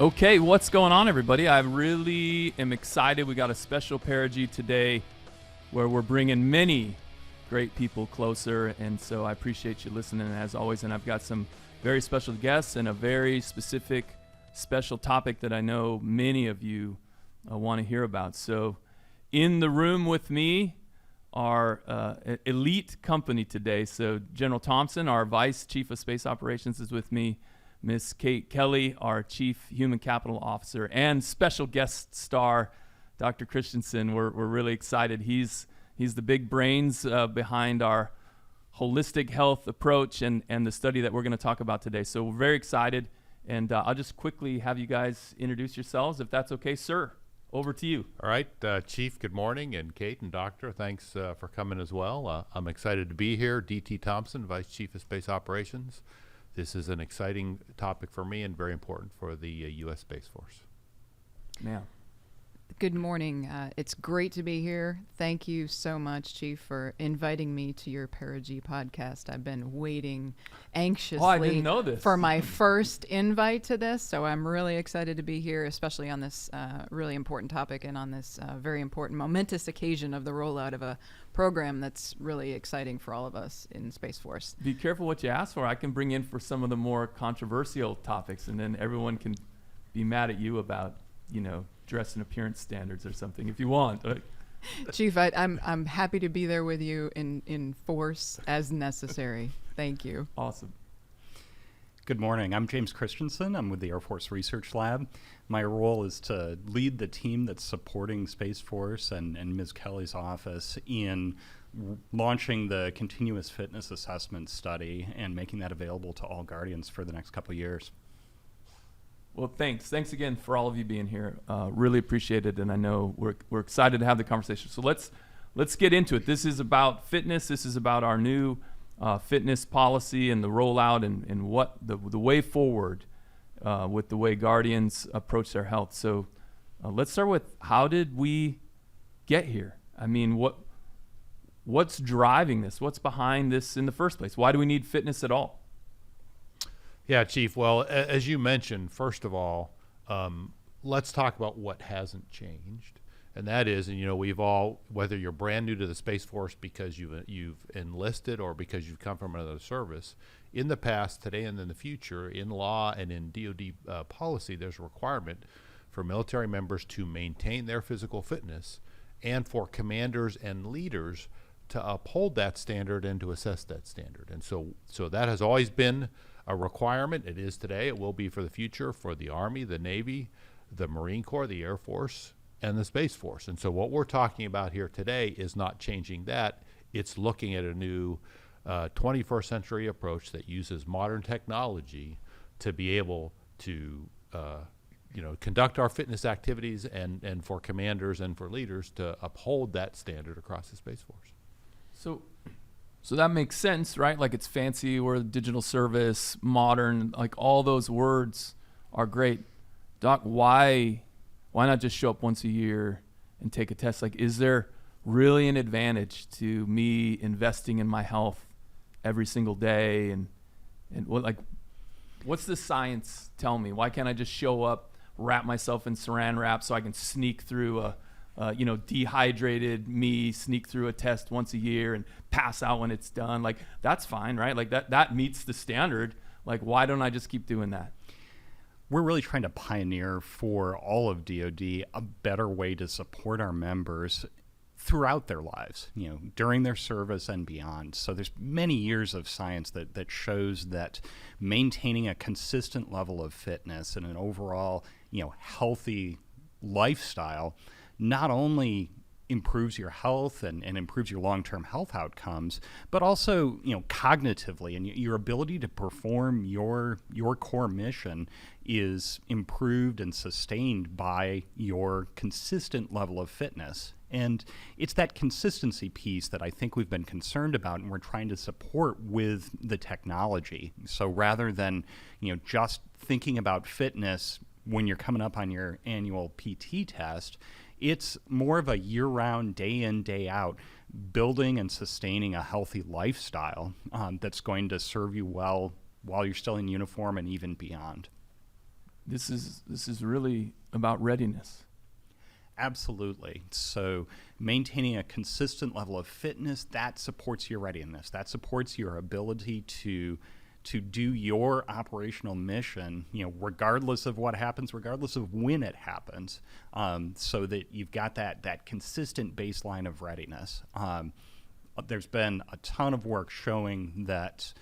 Okay, what's going on, everybody? I really am excited. We got a special Perigee today where we're bringing many great people closer, and so I appreciate you listening as always. And I've got some very special guests and a very specific special topic that I know many of you want to hear about. So in the room with me are elite company today. So General Thompson, our Vice Chief of Space Operations, is with me. Miss Kate Kelly, our Chief Human Capital Officer, and special guest star, Dr. Christensen. We're really excited. He's the big brains behind our holistic health approach and the study that we're going to talk about today. So we're very excited, and I'll just quickly have you guys introduce yourselves, if that's okay. Sir, over to you. All right, Chief, good morning, and Kate and Doctor, thanks for coming as well. I'm excited to be here. D.T. Thompson, Vice Chief of Space Operations. This is an exciting topic for me and very important for the U.S. Space Force. Ma'am. Good morning. It's great to be here. Thank you so much, Chief, for inviting me to your Perigee podcast. I've been waiting anxiously I didn't know this. for my first invite to this, so I'm really excited to be here, especially on this really important topic and on this very important, momentous occasion of the rollout of a program that's really exciting for all of us in Space Force. Be careful what you ask for. I can bring in for some of the more controversial topics, and then everyone can be mad at you about, dress and appearance standards or something if you want. Chief, I'm happy to be there with you in force as necessary. Thank you. Awesome. Good morning. I'm James Christensen. I'm with the Air Force Research Lab. My role is to lead the team that's supporting Space Force and Ms. Kelly's office in launching the continuous fitness assessment study and making that available to all Guardians for the next couple of years. Well, thanks. Thanks again for all of you being here. Really appreciate it, and I know we're excited to have the conversation. So let's get into it. This is about fitness. This is about our new fitness policy and the rollout and what the way forward with the way Guardians approach their health. So let's start with, how did we get here? I mean, what's driving this? What's behind this in the first place? Why do we need fitness at all? Yeah, Chief. Well, as you mentioned, first of all, let's talk about what hasn't changed. And that is, we've all, whether you're brand new to the Space Force because you've enlisted or because you've come from another service, in the past, today, and in the future, in law and in DoD policy, there's a requirement for military members to maintain their physical fitness and for commanders and leaders to uphold that standard and to assess that standard. And so that has always been a requirement. It is today. It will be for the future for the Army, the Navy, the Marine Corps, the Air Force, and the Space Force. And so what we're talking about here today is not changing that. It's looking at a new 21st century approach that uses modern technology to be able to conduct our fitness activities and for commanders and for leaders to uphold that standard across the Space Force. So that makes sense, right? Like, it's fancy, we're a digital service, modern, like all those words are great. Doc, why not just show up once a year and take a test? Like, is there really an advantage to me investing in my health every single day? And what's the science tell me? Why can't I just show up, wrap myself in saran wrap so I can sneak through dehydrated me, sneak through a test once a year and pass out when it's done? Like, that's fine, right? Like that meets the standard. Like, why don't I just keep doing that? We're really trying to pioneer for all of DoD a better way to support our members throughout their lives, during their service and beyond. So there's many years of science that shows that maintaining a consistent level of fitness and an overall, healthy lifestyle not only improves your health and improves your long-term health outcomes, but also, cognitively, and your ability to perform your core mission is improved and sustained by your consistent level of fitness. And it's that consistency piece that I think we've been concerned about and we're trying to support with the technology. So rather than, just thinking about fitness when you're coming up on your annual PT test, it's more of a year-round, day in, day out, building and sustaining a healthy lifestyle that's going to serve you well while you're still in uniform and even beyond. this is really about readiness. Absolutely. So maintaining a consistent level of fitness, that supports your readiness. That supports your ability to do your operational mission, regardless of what happens, regardless of when it happens, so that you've got that consistent baseline of readiness. There's been a ton of work showing that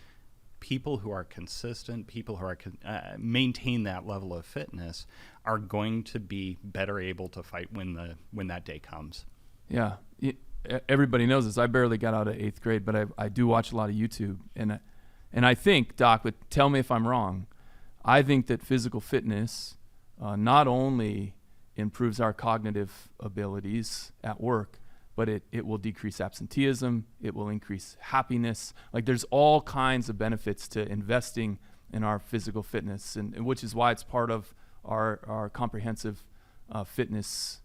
people who are consistent, people who are maintain that level of fitness, are going to be better able to fight when that day comes. Yeah, everybody knows this. I barely got out of 8th grade, but I do watch a lot of YouTube, and I think, Doc, but tell me if I'm wrong, I think that physical fitness not only improves our cognitive abilities at work, but it will decrease absenteeism, it will increase happiness. Like, there's all kinds of benefits to investing in our physical fitness, and which is why it's part of our comprehensive fitness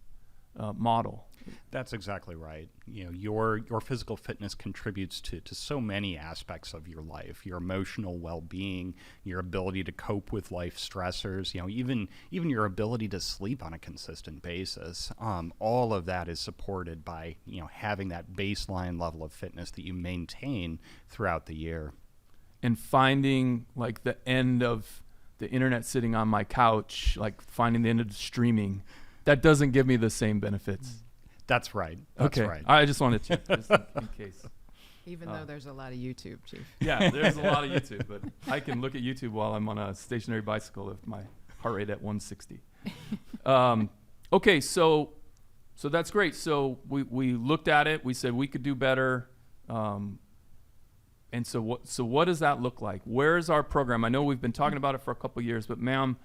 model. That's exactly right. Your physical fitness contributes to so many aspects of your life, your emotional well-being, your ability to cope with life stressors, even your ability to sleep on a consistent basis. All of that is supported by, having that baseline level of fitness that you maintain throughout the year. And finding like the end of the internet sitting on my couch, like finding the end of streaming, that doesn't give me the same benefits. That's right. That's okay. right. I just wanted to, just in case. Even though there's a lot of YouTube, Chief. Yeah, there's a lot of YouTube, but I can look at YouTube while I'm on a stationary bicycle with my heart rate at 160. Okay, so that's great. So we looked at it. We said we could do better. And so what does that look like? Where's our program? I know we've been talking about it for a couple of years, but ma'am,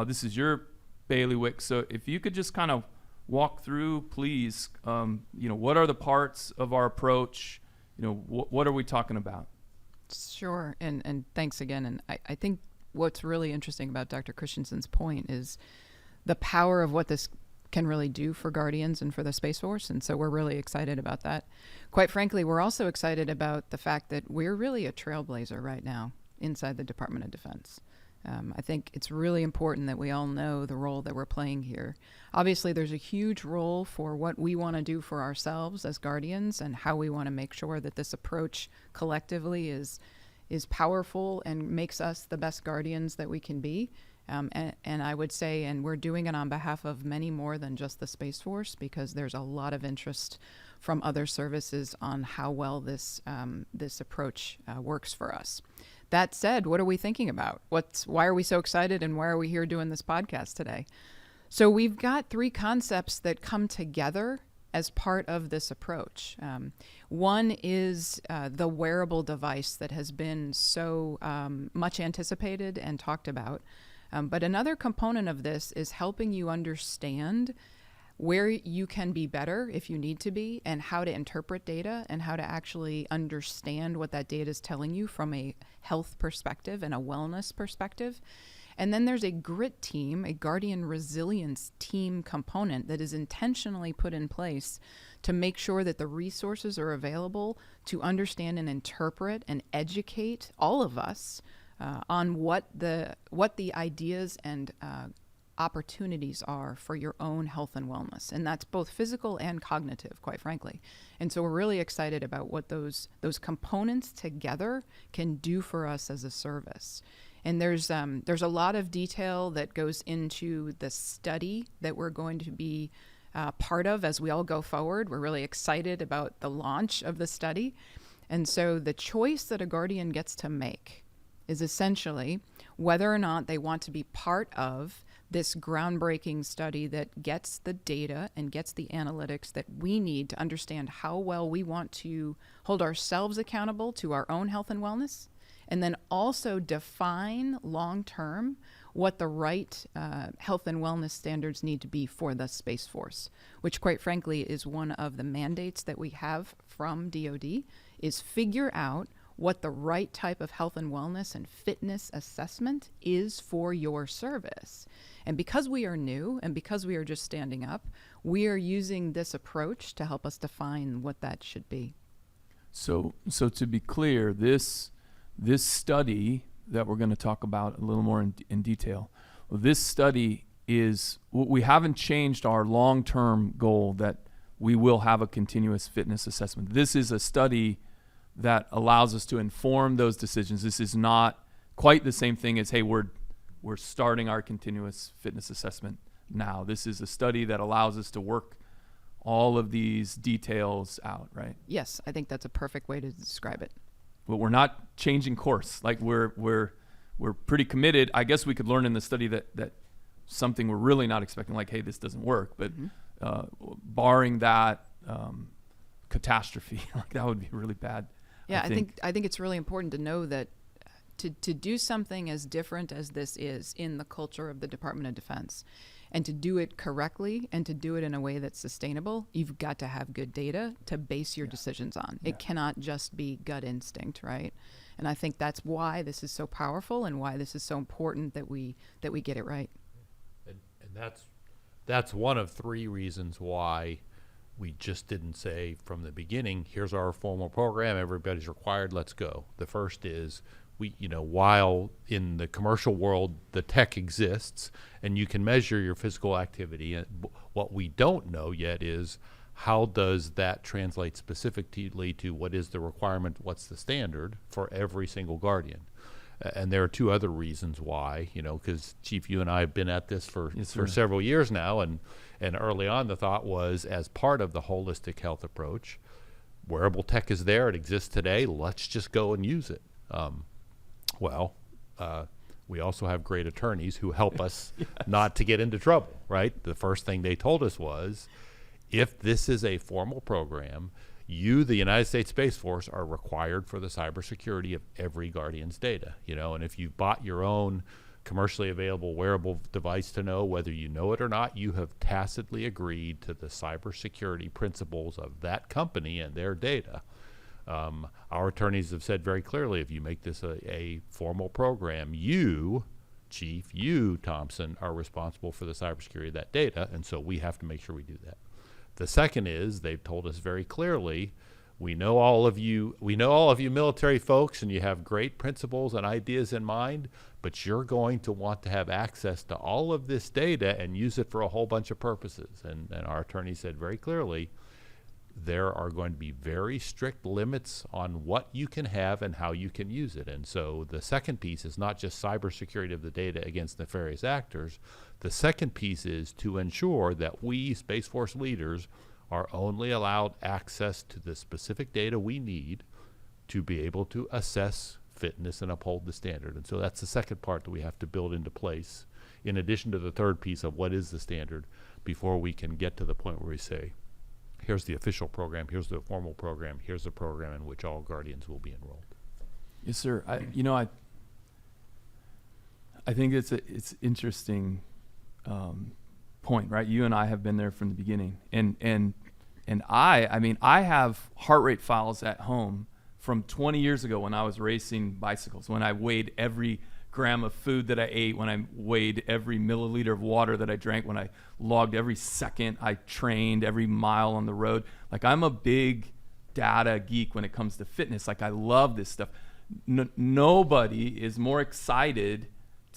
this is your bailiwick. So if you could just kind of walk through, please, what are the parts of our approach? What are we talking about? Sure, and thanks again. And I think what's really interesting about Dr. Christensen's point is the power of what this can really do for Guardians and for the Space Force, and so we're really excited about that. Quite frankly, we're also excited about the fact that we're really a trailblazer right now inside the Department of Defense. I think it's really important that we all know the role that we're playing here. Obviously, there's a huge role for what we want to do for ourselves as Guardians and how we want to make sure that this approach collectively is powerful and makes us the best Guardians that we can be. And I would say, and we're doing it on behalf of many more than just the Space Force, because there's a lot of interest from other services on how well this approach works for us. That said, what are we thinking about? Why are we so excited, and why are we here doing this podcast today? So we've got 3 concepts that come together as part of this approach. One is the wearable device that has been so much anticipated and talked about. But another component of this is helping you understand where you can be better if you need to be, and how to interpret data, and how to actually understand what that data is telling you from a health perspective and a wellness perspective. And then there's a GRIT team, a Guardian Resilience Team component that is intentionally put in place to make sure that the resources are available to understand and interpret and educate all of us on what the ideas and opportunities are for your own health and wellness. And that's both physical and cognitive, quite frankly. And so we're really excited about what those components together can do for us as a service. And there's a lot of detail that goes into the study that we're going to be part of as we all go forward. We're really excited about the launch of the study. And so the choice that a Guardian gets to make is essentially whether or not they want to be part of this groundbreaking study that gets the data and gets the analytics that we need to understand how well we want to hold ourselves accountable to our own health and wellness, and then also define long-term what the right health and wellness standards need to be for the Space Force, which quite frankly is one of the mandates that we have from DoD, is figure out what the right type of health and wellness and fitness assessment is for your service. And because we are new and because we are just standing up, we are using this approach to help us define what that should be. So to be clear, this study that we're going to talk about a little more in detail Well, this study we haven't changed our long-term goal that we will have a continuous fitness assessment. This is a study that allows us to inform those decisions. This is not quite the same thing as, hey, we're starting our continuous fitness assessment now. This is a study that allows us to work all of these details out, right? Yes, I think that's a perfect way to describe it. But we're not changing course. Like we're pretty committed. I guess we could learn in the study that something we're really not expecting, like, hey, this doesn't work. But barring that catastrophe, like that would be really bad. Yeah, I think it's really important to know that to do something as different as this is in the culture of the Department of Defense, and to do it correctly and to do it in a way that's sustainable, you've got to have good data to base your decisions on. It cannot just be gut instinct, right? And I think that's why this is so powerful and why this is so important that we get it right. And that's one of three reasons why we just didn't say from the beginning, here's our formal program, everybody's required, let's go. The first is, while in the commercial world the tech exists and you can measure your physical activity, what we don't know yet is how does that translate specifically to what is the requirement, what's the standard for every single guardian. And there are two other reasons why, because Chief, you and I have been at this for several years now, and early on the thought was, as part of the holistic health approach, wearable tech is there, it exists today, let's just go and use it. We also have great attorneys who help us not to get into trouble, right? The first thing they told us was, if this is a formal program, you, the United States Space Force, are required for the cybersecurity of every guardian's data, and if you've bought your own commercially available wearable device to know whether you know it or not, you have tacitly agreed to the cybersecurity principles of that company and their data. Our attorneys have said very clearly, if you make this a formal program, you, Chief, you, Thompson, are responsible for the cybersecurity of that data, and so we have to make sure we do that. The second is, they've told us very clearly, we know all of you military folks, and you have great principles and ideas in mind, but you're going to want to have access to all of this data and use it for a whole bunch of purposes. And our attorney said very clearly, there are going to be very strict limits on what you can have and how you can use it. And so the second piece is not just cybersecurity of the data against nefarious actors. The second piece is to ensure that we, Space Force leaders, are only allowed access to the specific data we need to be able to assess fitness and uphold the standard. And so that's the second part that we have to build into place, in addition to the third piece of what is the standard, before we can get to the point where we say, here's the official program, here's the formal program, here's the program in which all guardians will be enrolled. Yes, sir. I think it's interesting point, right? You and I have been there from the beginning, and I have heart rate files at home from 20 years ago when I was racing bicycles, when I weighed every gram of food that I ate, when I weighed every milliliter of water that I drank, when I logged every second I trained, every mile on the road. Like, I'm a big data geek when it comes to fitness. Like, I love this stuff. Nobody is more excited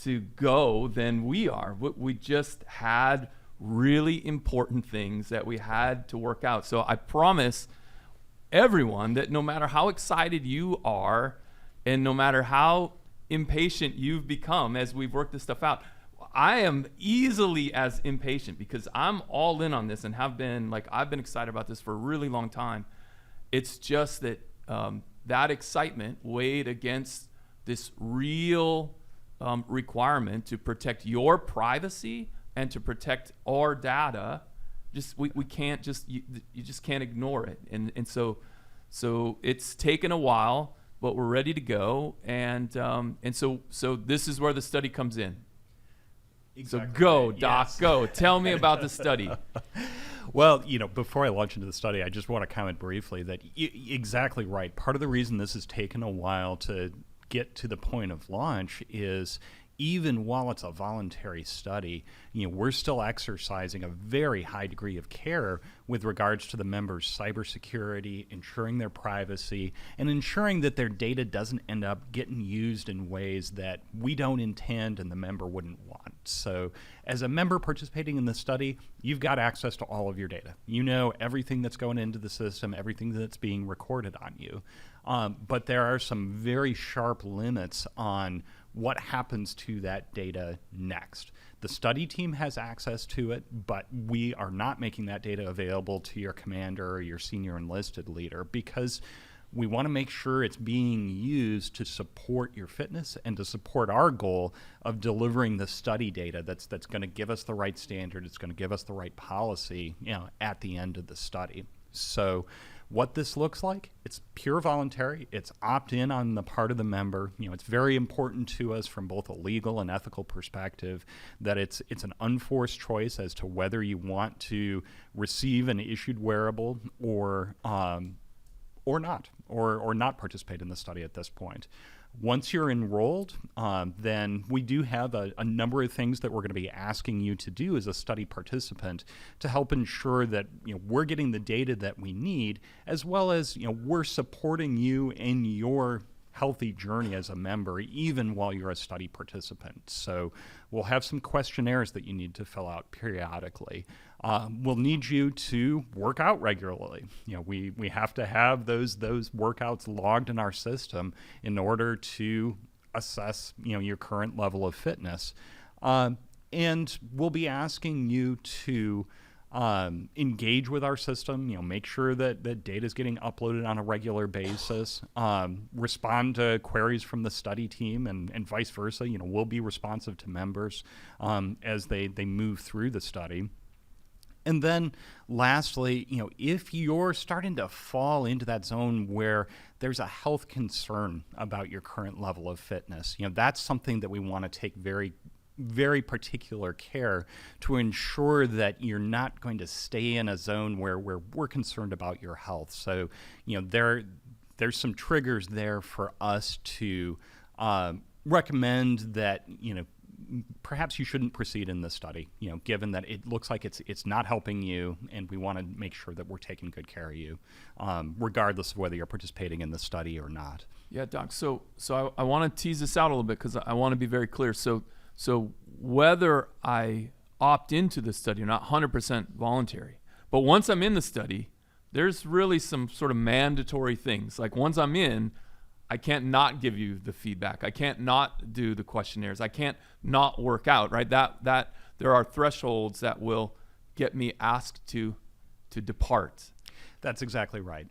to go than we are. We just had really important things that we had to work out. So I promise everyone that no matter how excited you are and no matter how impatient you've become as we've worked this stuff out, I am easily as impatient because I'm all in on this and have been, like, I've been excited about this for a really long time. It's just that that excitement weighed against this real requirement to protect your privacy and to protect our data. Just we can't just you just can't ignore it, and so it's taken a while, but we're ready to go, and so this is where the study comes in. Exactly. So go, Doc, yes. Go. Tell me about the study. Well, before I launch into the study, I just want to comment briefly that exactly right. Part of the reason this has taken a while to get to the point of launch is, even while it's a voluntary study, we're still exercising a very high degree of care with regards to the members' cybersecurity, ensuring their privacy, and ensuring that their data doesn't end up getting used in ways that we don't intend and the member wouldn't want. So as a member participating in the study, you've got access to all of your data. You know everything that's going into the system, everything that's being recorded on you. But there are some very sharp limits on what happens to that data next. The study team has access to it, but we are not making that data available to your commander or your senior enlisted leader because we want to make sure it's being used to support your fitness and to support our goal of delivering the study data that's going to give us the right standard, it's going to give us the right policy, at the end of the study. So what this looks like, it's pure voluntary, it's opt-in on the part of the member. It's very important to us from both a legal and ethical perspective that it's an unforced choice as to whether you want to receive an issued wearable or not participate in the study at this point. Once you're enrolled, then we do have a number of things that we're going to be asking you to do as a study participant to help ensure that we're getting the data that we need, as well as we're supporting you in your healthy journey as a member, even while you're a study participant. So we'll have some questionnaires that you need to fill out periodically. We'll need you to work out regularly. We have to have those workouts logged in our system in order to assess your current level of fitness. And we'll be asking you to engage with our system, make sure that the data is getting uploaded on a regular basis, respond to queries from the study team and vice versa. We'll be responsive to members as they move through the study. And then lastly, if you're starting to fall into that zone where there's a health concern about your current level of fitness, that's something that we want to take very, very particular care to ensure that you're not going to stay in a zone where we're concerned about your health. So, there's some triggers there for us to recommend that, perhaps you shouldn't proceed in this study, given that it looks like it's not helping you, and we want to make sure that we're taking good care of you, regardless of whether you're participating in the study or not. Yeah, Doc. So I want to tease this out a little bit because I want to be very clear. So whether I opt into the study or not, 100% voluntary. But once I'm in the study, there's really some sort of mandatory things. Like once I'm in, I can't not give you the feedback. I can't not do the questionnaires. I can't not work out, right? That there are thresholds that will get me asked to depart. That's exactly right.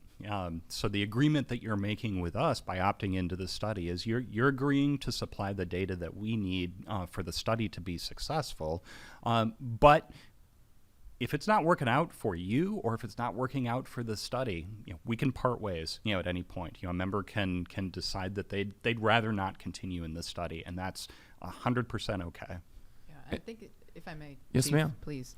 So the agreement that you're making with us by opting into the study is you're agreeing to supply the data that we need for the study to be successful. But if it's not working out for you, or if it's not working out for the study, we can part ways. At any point, a member can decide that they'd rather not continue in the study, and that's 100% okay. Yeah, I think if I may, yes, Chief, ma'am. Please.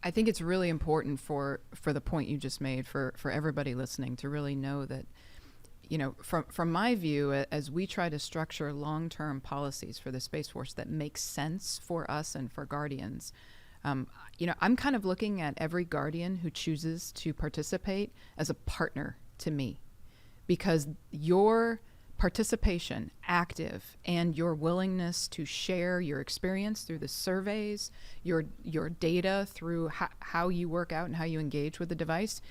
I think it's really important for the point you just made for everybody listening to really know that, from my view, as we try to structure long-term policies for the Space Force that make sense for us and for Guardians. I'm kind of looking at every Guardian who chooses to participate as a partner to me, because your participation, active, and your willingness to share your experience through the surveys, your data through how you work out and how you engage with the device,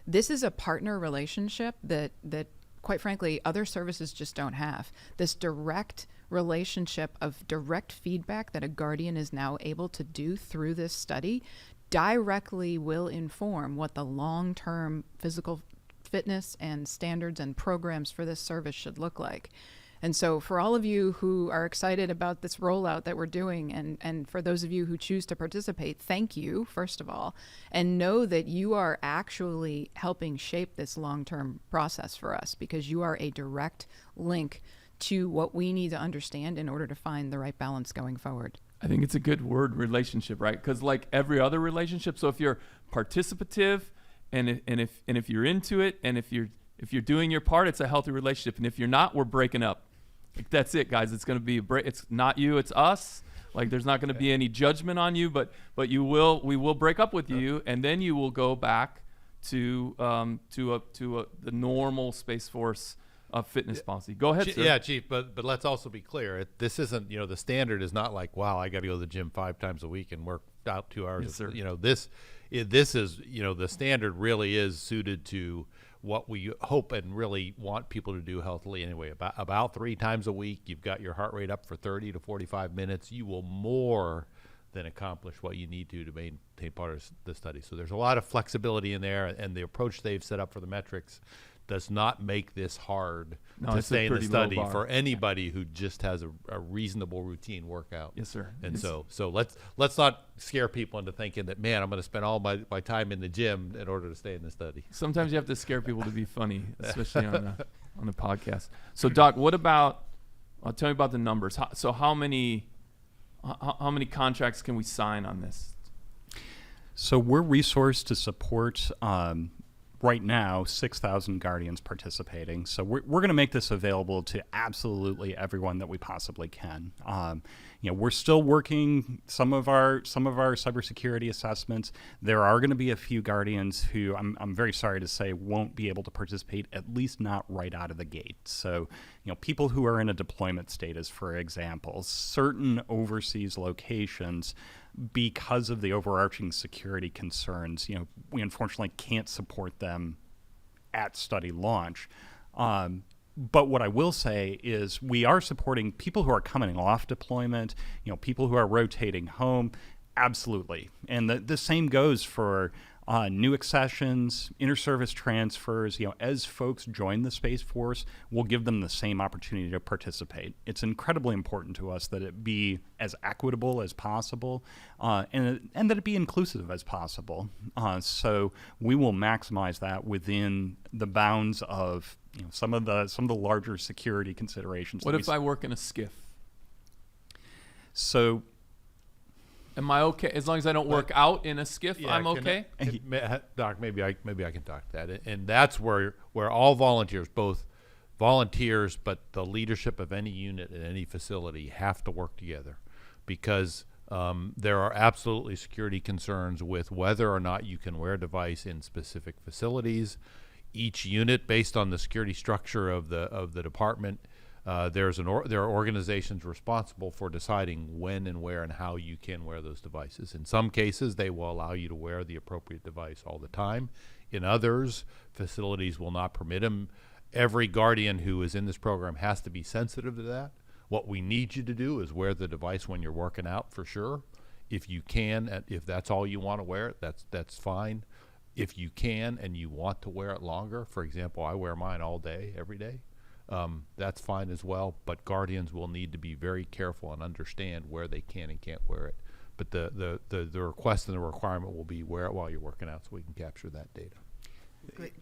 this is a partner relationship that quite frankly, other services just don't have. This direct relationship of direct feedback that a Guardian is now able to do through this study directly will inform what the long-term physical fitness and standards and programs for this service should look like. And so for all of you who are excited about this rollout that we're doing, and for those of you who choose to participate, thank you, first of all, and know that you are actually helping shape this long-term process for us, because you are a direct link to what we need to understand in order to find the right balance going forward. I think it's a good word, relationship, right? Because like every other relationship, so if you're participative and if you're into it, and if you're doing your part, it's a healthy relationship. And if you're not, we're breaking up. Like, that's it, guys. It's going to be a break. It's not you, it's us. Like, there's not going to be any judgment on you, but we will break up with you, and then you will go back to the normal Space Force fitness policy. Go ahead, sir. Yeah, Chief, but let's also be clear. This isn't, the standard is not like, wow, I got to go to the gym 5 times a week and work out 2 hours. Yes, sir. This is, the standard really is suited to what we hope and really want people to do healthily anyway. About 3 times a week, you've got your heart rate up for 30 to 45 minutes. You will more than accomplish what you need to maintain part of the study. So there's a lot of flexibility in there, and the approach they've set up for the metrics does not make this hard to stay in the study for anybody who just has a reasonable routine workout. Yes, sir. And so let's not scare people into thinking that, man, I'm going to spend all my time in the gym in order to stay in the study. Sometimes you have to scare people to be funny, especially on the podcast. So, Doc, what about? Tell me about the numbers. How many contracts can we sign on this? So we're resourced to support right now 6,000 Guardians participating. So we're going to make this available to absolutely everyone that we possibly can. We're still working some of our cybersecurity assessments. There are going to be a few Guardians who I'm very sorry to say won't be able to participate, at least not right out of the gate. So people who are in a deployment status, for example, certain overseas locations, because of the overarching security concerns, we unfortunately can't support them at study launch. But what I will say is we are supporting people who are coming off deployment, people who are rotating home, absolutely. And the same goes for new accessions, inter-service transfers. As folks join the Space Force, we'll give them the same opportunity to participate. It's incredibly important to us that it be as equitable as possible, and that it be inclusive as possible. So we will maximize that within the bounds of some of the larger security considerations. What if I work in a skiff? So, am I okay as long as I don't work out in a skiff? Yeah, I'm okay. Doc, maybe I can talk to that, and that's where all volunteers, both volunteers, but the leadership of any unit at any facility have to work together, because there are absolutely security concerns with whether or not you can wear a device in specific facilities. Each unit, based on the security structure of the department, there are organizations responsible for deciding when and where and how you can wear those devices. In some cases, they will allow you to wear the appropriate device all the time. In others, facilities will not permit them. Every Guardian who is in this program has to be sensitive to that. What we need you to do is wear the device when you're working out, for sure. If you can, if that's all you want to wear it, that's fine. If you can and you want to wear it longer, for example, I wear mine all day, every day. That's fine as well, but Guardians will need to be very careful and understand where they can and can't wear it. But the request and the requirement will be wear it while you're working out, so we can capture that data.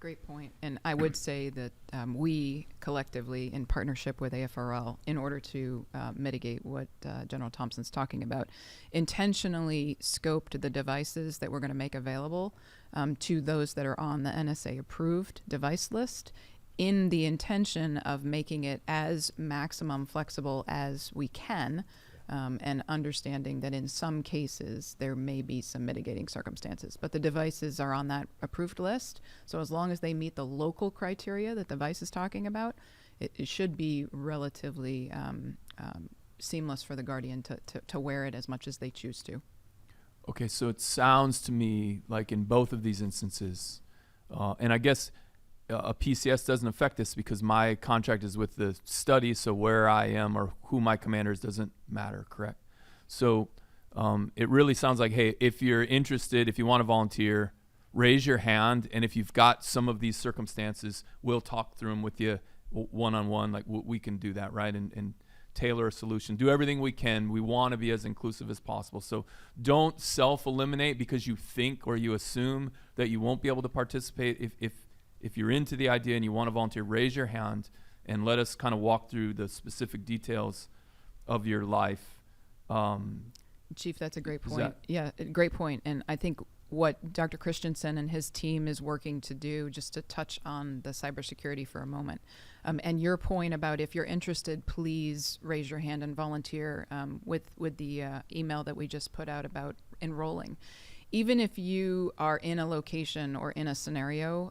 Great point. And I would say that we collectively, in partnership with AFRL, in order to mitigate what General Thompson's talking about, intentionally scoped the devices that we're going to make available to those that are on the NSA approved device list, in the intention of making it as maximum flexible as we can, and understanding that in some cases there may be some mitigating circumstances. But the devices are on that approved list, so as long as they meet the local criteria that the device is talking about, it should be relatively seamless for the Guardian to wear it as much as they choose to. Okay, so it sounds to me like in both of these instances, and I guess a PCS doesn't affect this because my contract is with the study, so where I am or who my commander is doesn't matter, correct? So it really sounds like, hey, if you're interested, if you want to volunteer, raise your hand, and if you've got some of these circumstances, we'll talk through them with you one-on-one, like we can do that, right? And tailor a solution, do everything we can. We want to be as inclusive as possible. So don't self-eliminate because you think or you assume that you won't be able to participate. If you're into the idea and you want to volunteer, raise your hand and let us kind of walk through the specific details of your life. Chief, that's a great point. Great point. And I think what Dr. Christensen and his team is working to do, just to touch on the cybersecurity for a moment, and your point about if you're interested, please raise your hand and volunteer with the email that we just put out about enrolling. Even if you are in a location or in a scenario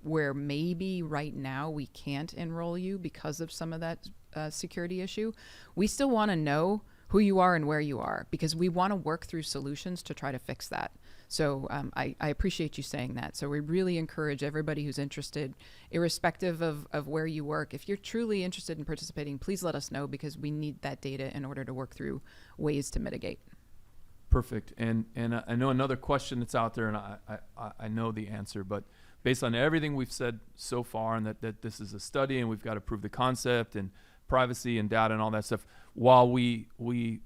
where maybe right now we can't enroll you because of some of that security issue, we still want to know who you are and where you are, because we want to work through solutions to try to fix that. So I appreciate you saying that. So we really encourage everybody who's interested, irrespective of where you work, if you're truly interested in participating, please let us know, because we need that data in order to work through ways to mitigate. Perfect. And I know another question that's out there, and I know the answer, but based on everything we've said so far, and that this is a study and we've got to prove the concept and privacy and data and all that stuff, while we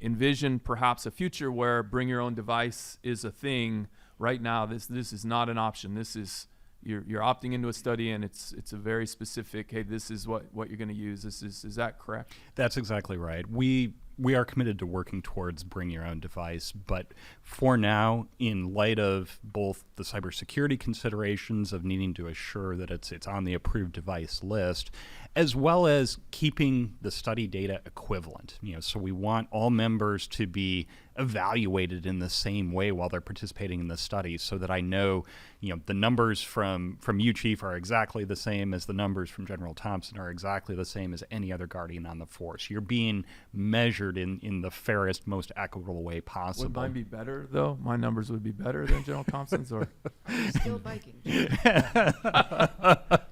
envision perhaps a future where bring your own device is a thing, right now this is not an option. This is you're opting into a study, and it's a very specific, hey, this is what you're going to use. Is that correct? That's exactly right. We are committed to working towards bring your own device, but for now, in light of both the cybersecurity considerations of needing to assure that it's on the approved device list, as well as keeping the study data equivalent. So we want all members to be evaluated in the same way while they're participating in the study, so that I know, the numbers from you, Chief, are exactly the same as the numbers from General Thompson are exactly the same as any other Guardian on the force. You're being measured in the fairest, most equitable way possible. Would mine be better, though? My numbers would be better than General Thompson's, or Still biking.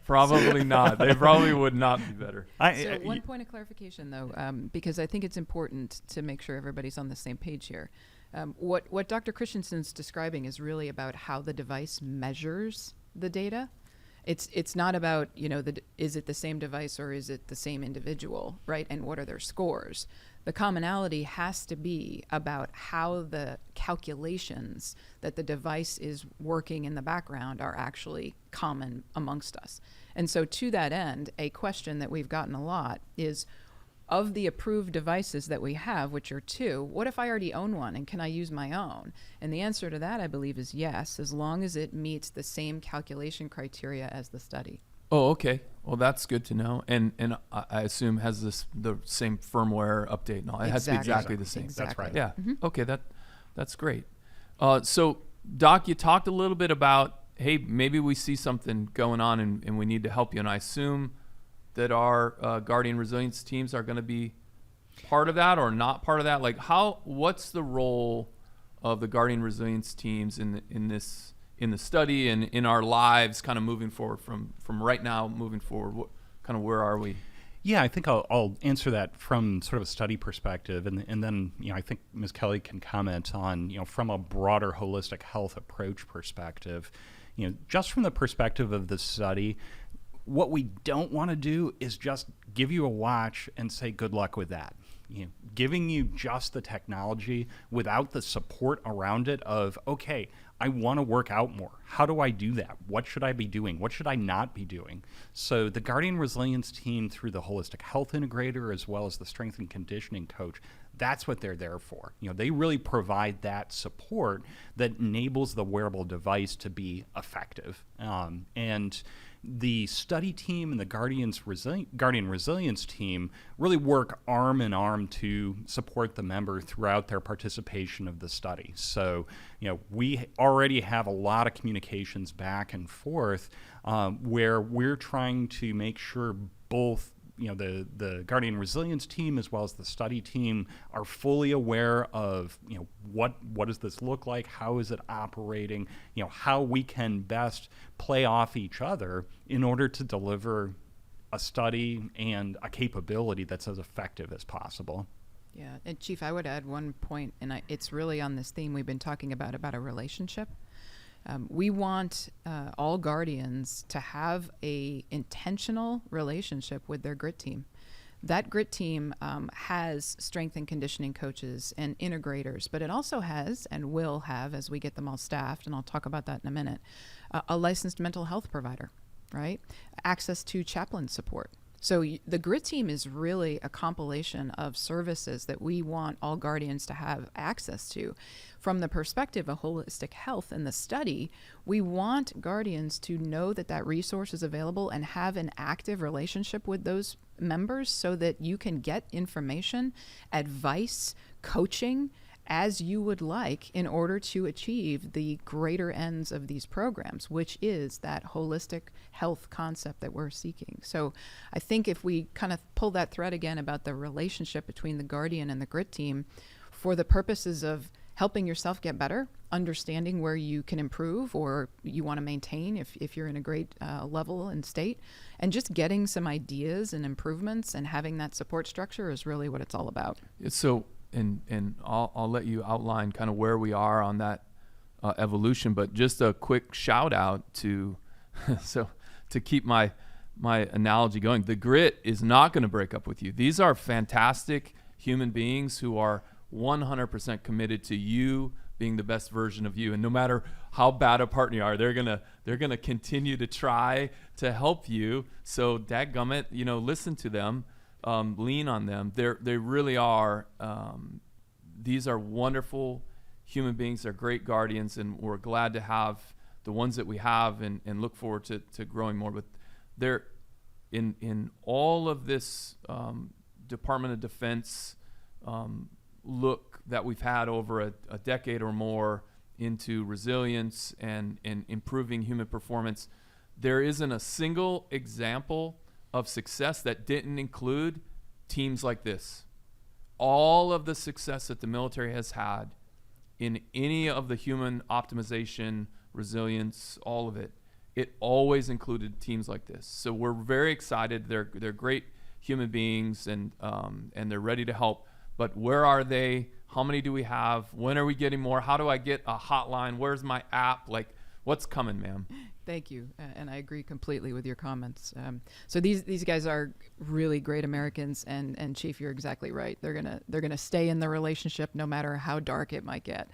probably not. They probably would not be better. So one point of clarification, though, because I think it's important to make sure everybody's on the same page here. What Dr. Christensen's describing is really about how the device measures the data. It's not about, is it the same device or is it the same individual, right? And what are their scores? The commonality has to be about how the calculations that the device is working in the background are actually common amongst us. And so to that end, a question that we've gotten a lot is, of the approved devices that we have, which are 2, what if I already own one and can I use my own? And the answer to that, I believe, is yes, as long as it meets the same calculation criteria as the study. Oh, okay. Well, that's good to know. And I assume has the same firmware update and all. It has to be exactly the same. Exactly. That's right. Yeah. Mm-hmm. Okay. That's great. So, Doc, you talked a little bit about, hey, maybe we see something going on and we need to help you. And I assume that our Guardian Resilience teams are going to be part of that or not part of that. Like, what's the role of the Guardian Resilience teams in the study and in our lives, kind of moving forward from right now moving forward? Where are we? Yeah, I think I'll answer that from sort of a study perspective, and then I think Ms. Kelly can comment on from a broader holistic health approach perspective. Just from the perspective of the study, what we don't want to do is just give you a watch and say good luck with that. Giving you just the technology without the support around it of, okay, I want to work out more. How do I do that? What should I be doing? What should I not be doing? So the Guardian Resilience team, through the Holistic Health Integrator as well as the Strength and Conditioning Coach, that's what they're there for. They really provide that support that enables the wearable device to be effective. And the study team and the Guardian Resilience team really work arm in arm to support the member throughout their participation of the study. So, we already have a lot of communications back and forth where we're trying to make sure both the Guardian Resilience team as well as the study team are fully aware of what does this look like, how is it operating, how we can best play off each other in order to deliver a study and a capability that's as effective as possible. Yeah, and Chief, I would add one point, and it's really on this theme we've been talking about a relationship. We want all Guardians to have a intentional relationship with their GRIT team. That GRIT team has strength and conditioning coaches and integrators, but it also has and will have, as we get them all staffed, and I'll talk about that in a minute, a licensed mental health provider, right? Access to chaplain support. So the GRIT team is really a compilation of services that we want all Guardians to have access to. From the perspective of holistic health and the study, we want Guardians to know that resource is available and have an active relationship with those members so that you can get information, advice, coaching as you would like in order to achieve the greater ends of these programs, which is that holistic health concept that we're seeking. So I think if we kind of pull that thread again about the relationship between the Guardian and the GRIT team for the purposes of helping yourself get better, understanding where you can improve or you want to maintain if you're in a great level and state, and just getting some ideas and improvements and having that support structure is really what it's all about. So, and I'll let you outline kind of where we are on that evolution, but just a quick shout out to, so to keep my analogy going, the GRIT is not going to break up with you. These are fantastic human beings who are 100% committed to you being the best version of you, and no matter how bad a partner you are, they're gonna continue to try to help you. So dadgummit, listen to them, lean on them. They really are. These are wonderful human beings. They're great guardians, and we're glad to have the ones that we have, and look forward to growing more. But they're in all of this Department of Defense look that we've had over a decade or more into resilience and improving human performance. There isn't a single example of success that didn't include teams like this. All of the success that the military has had in any of the human optimization, resilience, all of it, it always included teams like this. So we're very excited. They're great human beings, and they're ready to help. But where are they? How many do we have? When are we getting more? How do I get a hotline? Where's my app? Like, what's coming, ma'am? Thank you, and I agree completely with your comments. So these guys are really great Americans, and Chief, you're exactly right. They're gonna stay in the relationship no matter how dark it might get.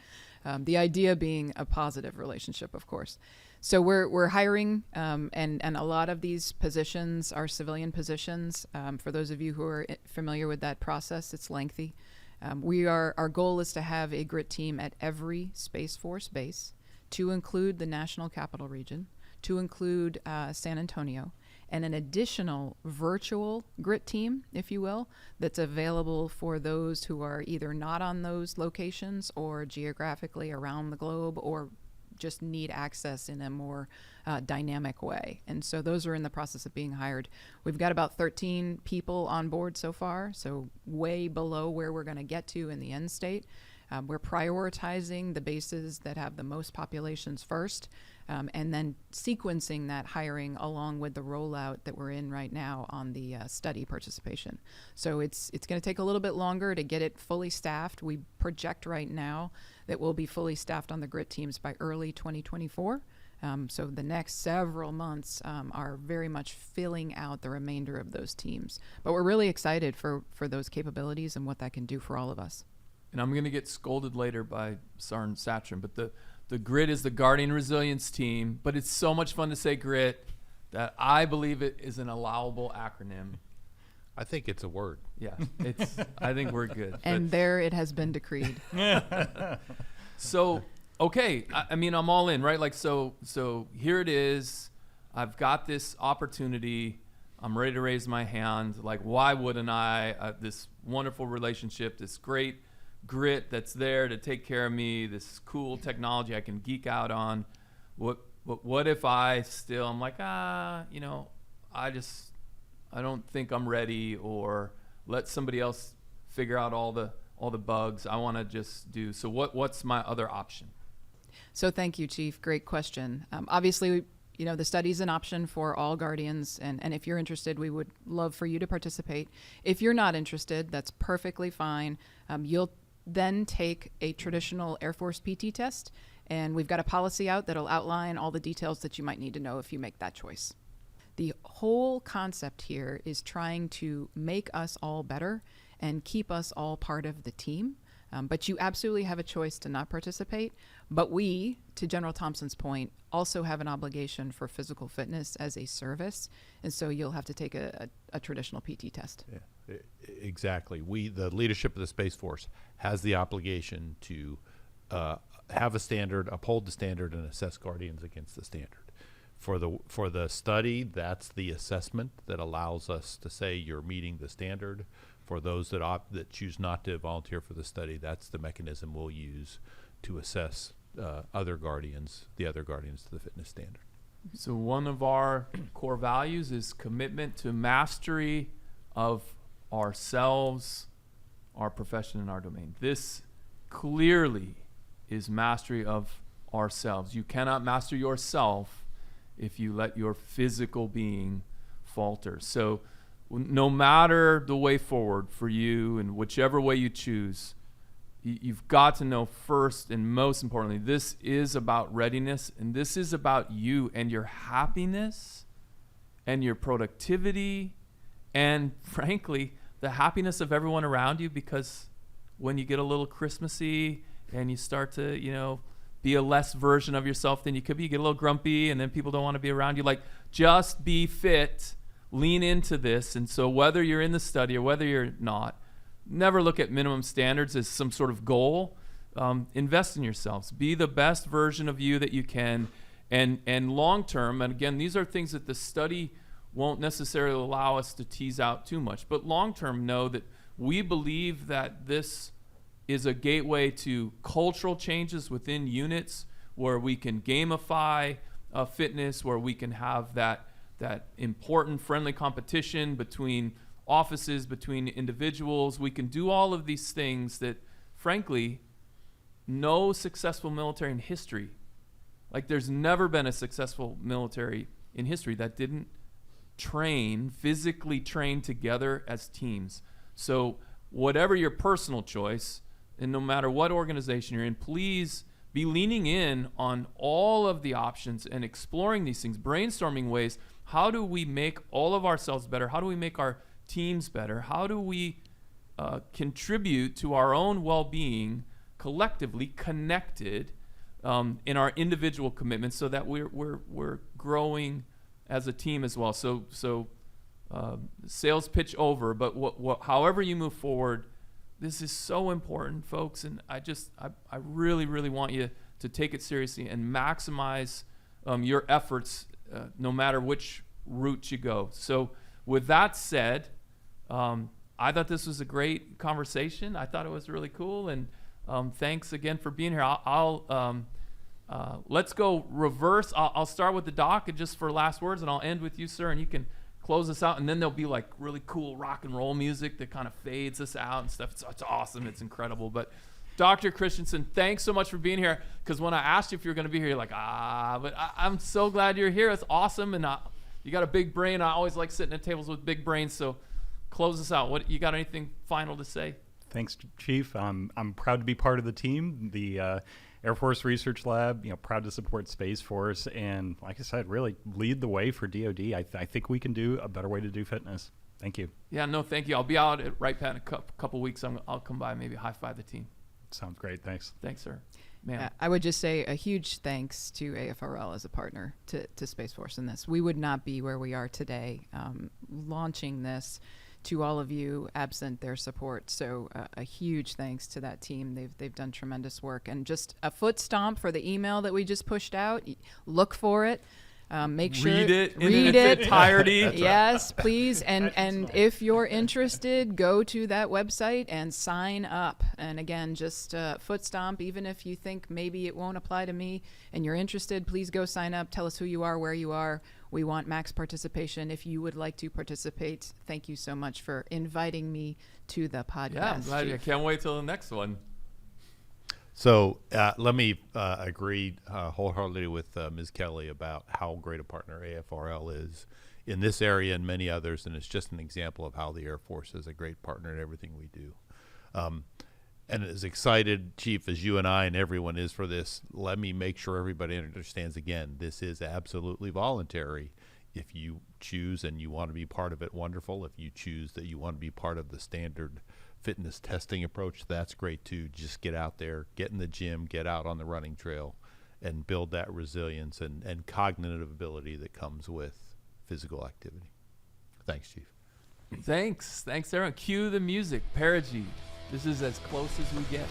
The idea being a positive relationship, of course. So we're hiring, and a lot of these positions are civilian positions. For those of you who are familiar with that process, it's lengthy. Our goal is to have a GRIT team at every Space Force base, to include the National Capital Region, to include San Antonio, and an additional virtual GRIT team, if you will, that's available for those who are either not on those locations or geographically around the globe, or just need access in a more dynamic way. And so those are in the process of being hired. We've got about 13 people on board so far, so way below where we're going to get to in the end state. We're prioritizing the bases that have the most populations first, and then sequencing that hiring along with the rollout that we're in right now on the study participation. So it's going to take a little bit longer to get it fully staffed. We project right now that we'll be fully staffed on the GRIT teams by early 2024. So the next several months are very much filling out the remainder of those teams. But we're really excited for those capabilities and what that can do for all of us. And I'm going to get scolded later by Sergeant Satcham, but the GRIT is the Guardian Resilience Team, but it's so much fun to say GRIT that I believe it is an allowable acronym. I think it's a word. Yeah, I think we're good. And there it has been decreed. So, okay, I mean, I'm all in, right? Like, so here it is. I've got this opportunity. I'm ready to raise my hand. Like, why wouldn't I? This wonderful relationship, this great GRIT that's there to take care of me, this cool technology I can geek out on. What if I'm like, I don't think I'm ready, or let somebody else figure out all the bugs. I want to just do. So what's my other option? So thank you, Chief. Great question. Obviously, the study's an option for all Guardians, and if you're interested, we would love for you to participate. If you're not interested, that's perfectly fine. You'll then take a traditional Air Force PT test, and we've got a policy out that'll outline all the details that you might need to know if you make that choice. The whole concept here is trying to make us all better and keep us all part of the team. But you absolutely have a choice to not participate. But we, to General Thompson's point, also have an obligation for physical fitness as a service. And so you'll have to take a traditional PT test. Yeah, exactly. The leadership of the Space Force, has the obligation to have a standard, uphold the standard, and assess Guardians against the standard. For the study, that's the assessment that allows us to say you're meeting the standard. for those that choose not to volunteer for the study, that's the mechanism we'll use to assess the other guardians to the fitness standard. So one of our core values is commitment to mastery of ourselves, our profession, and our domain. This clearly is mastery of ourselves. You cannot master yourself if you let your physical being falter. So no matter the way forward for you and whichever way you choose, you've got to know first and most importantly, this is about readiness, and this is about you and your happiness and your productivity and, frankly, the happiness of everyone around you, because when you get a little Christmassy and you start to, be a less version of yourself than you could be, you get a little grumpy and then people don't want to be around you. Like, just be fit, lean into this. And so whether you're in the study or whether you're not, never look at minimum standards as some sort of goal. Invest in yourselves. Be the best version of you that you can. And long term, and again, these are things that the study won't necessarily allow us to tease out too much. But long term, know that we believe that this is a gateway to cultural changes within units where we can gamify fitness, where we can have that important friendly competition between offices, between individuals. We can do all of these things that, frankly, no successful military in history, like there's never been a successful military in history that didn't physically train together as teams. So whatever your personal choice, and no matter what organization you're in, please be leaning in on all of the options and exploring these things, brainstorming ways. How do we make all of ourselves better? How do we make our teams better? How do we contribute to our own well-being collectively connected in our individual commitments so that we're growing as a team as well? So sales pitch over, but however you move forward, this is so important, folks, and I really, really want you to take it seriously and maximize your efforts no matter which route you go. So with that said, I thought this was a great conversation. I thought it was really cool, and thanks again for being here. Let's go reverse. I'll start with the doc and just for last words, and I'll end with you, sir, and you can close us out, and then there'll be like really cool rock and roll music that kind of fades us out and stuff. It's awesome. It's incredible. But Dr. Christensen, thanks so much for being here, because when I asked you if you were going to be here, you're like, but I'm so glad you're here. It's awesome, and you got a big brain. I always like sitting at tables with big brains, so close us out. What you got anything final to say? Thanks, Chief. I'm proud to be part of the team, the Air Force Research Lab, proud to support Space Force, and like I said, really lead the way for DoD. I think we can do a better way to do fitness. Thank you. Yeah, no, thank you. I'll be out at Wright Pat in a couple weeks. I'll come by, maybe high five the team. Sounds great. Thanks. Thanks, sir. Man. I would just say a huge thanks to AFRL as a partner to Space Force in this. We would not be where we are today launching this to all of you absent their support. So a huge thanks to that team. They've done tremendous work. And just a foot stomp for the email that we just pushed out. Look for it. Make sure read it in its entirety. Yes, please. And if you're interested, go to that website and sign up. And again, just foot stomp. Even if you think maybe it won't apply to me and you're interested, please go sign up. Tell us who you are, where you are. We want max participation. If you would like to participate, thank you so much for inviting me to the podcast. Yeah, I'm glad. I can't wait till the next one. So let me agree wholeheartedly with Ms. Kelly about how great a partner AFRL is in this area and many others, and it's just an example of how the Air Force is a great partner in everything we do. And as excited, Chief, as you and I and everyone is for this, let me make sure everybody understands again, this is absolutely voluntary. If you choose and you want to be part of it, wonderful. If you choose that you want to be part of the standard fitness testing approach, that's great too. Just get out there, get in the gym, get out on the running trail, and build that resilience and cognitive ability that comes with physical activity. Thanks, Chief. Thanks, everyone. Cue the music. Perigee. This is as close as we get.